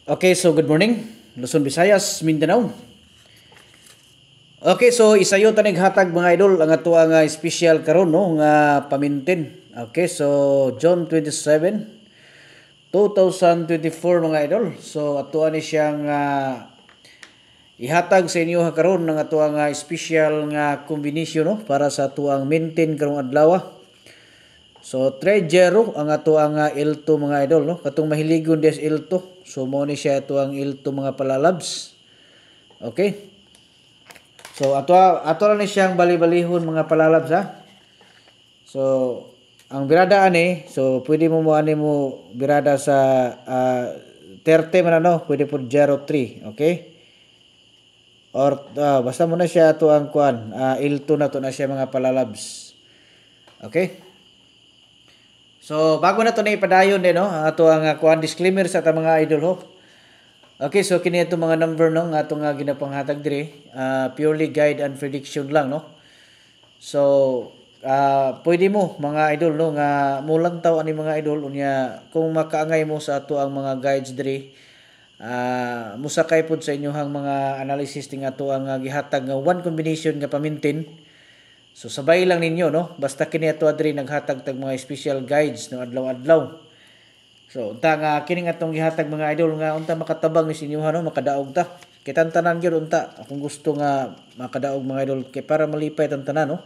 Okay, so good morning, Luzon, Visayas, Mindanao. Okay, so isayo tanig hatag mga idol ang ato ang special karon no nga pamintin. Okay, so June 27, 2024 mga idol. So ato ani siyang ihatag sa inyo karon ng ato ang special nga combination no para sa ato ang mintin karong adlaw. So 3-0 ang ato ang L2 mga idol no. Katong mahiligon des L2. So mo ni siya ato ang L2 mga palalabs. Okay? So ato lang ni siyang bali-balihon mga palalabs ha. So ang birada ani, so pwede mo ani mo birada sa 30 man ano, pwede po 03, okay? Or basta mo na siya ato ang kuan, L2 na to na siya mga palalabs. Okay? So bago na to na ipadayon din no, ato ang kuan disclaimer sa ta mga idol ho. Okay, so kini ato mga number no nga ato nga ginapanghatag diri, purely guide and prediction lang no. So pwede mo mga idol no nga mulang taw ani mga idol unya kung makaangay mo sa ato ang mga guides diri, musakay pod sa inyohang mga analysis ting ato ang gihatag nga one combination nga pamintin. So sabay lang ninyo no, basta kini ato adri naghatag tag mga special guides no adlaw-adlaw. So unta nga kini atong gihatag mga idol nga unta makatabang ni sinyo no, makadaog ta. Kay tanan gyud unta akong gusto nga makadaog mga idol kay para malipay tan tanan no.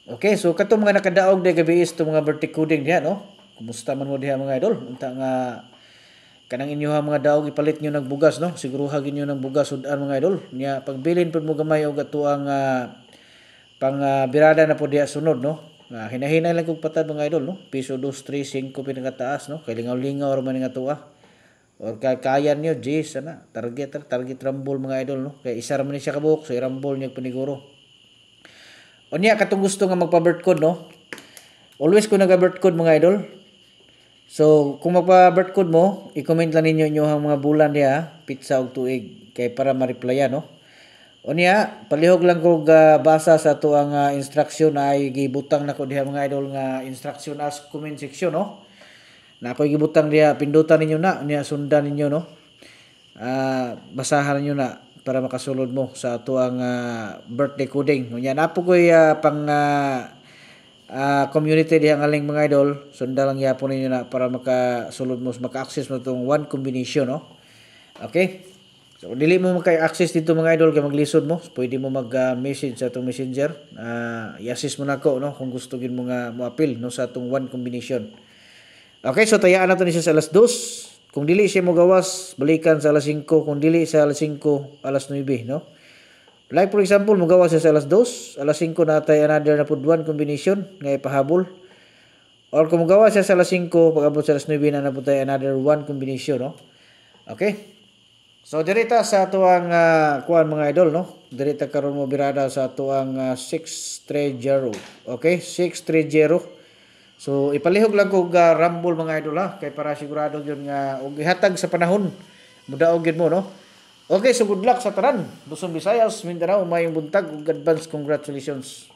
Okay, so katong mga nakadaog day gabi is to mga verticoding diha no. Kumusta man mo diha mga idol? Unta nga kanang inyoha mga daog ipalit nyo ng bugas no. Siguruha ginyo ng bugas sudan mga idol. Nya pagbilin pud mo gamay og ato ang pang birada na po diya sunod no. Hinahinay lang kog patad mga idol no. Piso 2, 3, 5 pinakataas no. Kay lingaw-lingaw ra man nga tuwa. Or kayan niyo G sana target rumble mga idol no. Kay isa ra man siya kabuok so i-rumble niyo paniguro. Unya katong gusto nga magpa-birth code no. Always ko naga-birth code mga idol. So kung magpa-birth code mo, i-comment lang ninyo inyong mga bulan diha, pizza og tuig kay para ma-replyan no. Unya, palihog lang ko basa sa to ang instruction na ay gibutang nako diha mga idol nga instruction as comment section no. Na ako gibutang diha pindutan ninyo na unya sundan ninyo no. Basahan niyo na para makasulod mo sa ato ang birthday coding. Unya napo ko pang community diha ang aling mga idol, sundan lang yapon ninyo na para makasulod mo maka-access mo tong one combination no. Okay? So, dili mo maka-access dito mga idol kay maglisod mo, pwede mo mag-message sa itong messenger. I-assist mo na ako no, kung gusto gin mo nga mo-appeal no, sa itong one combination. Okay, so tayaan natin siya sa alas 2. Kung dili siya mo gawas, balikan sa alas 5. Kung dili sa alas 5, alas 9. No? Like for example, mo gawas siya sa alas 2. Alas 5 na tayo another na po one combination nga ipahabol. Or kung mo gawas siya sa alas 5, pag-abot sa alas 9 na po tayo another one combination. No? Okay? So dirita sa atuang kuan mga idol no. Dirita karon mo birada sa atuang 630. Okay? 630. So ipalihog lang ko rumble mga idol ha kay para sigurado gyud nga og ihatag sa panahon mudaog gyud mo no. Okay, so good luck sa tanan. Luzon, Visayas, Mindanao, mayong buntag ug advance congratulations.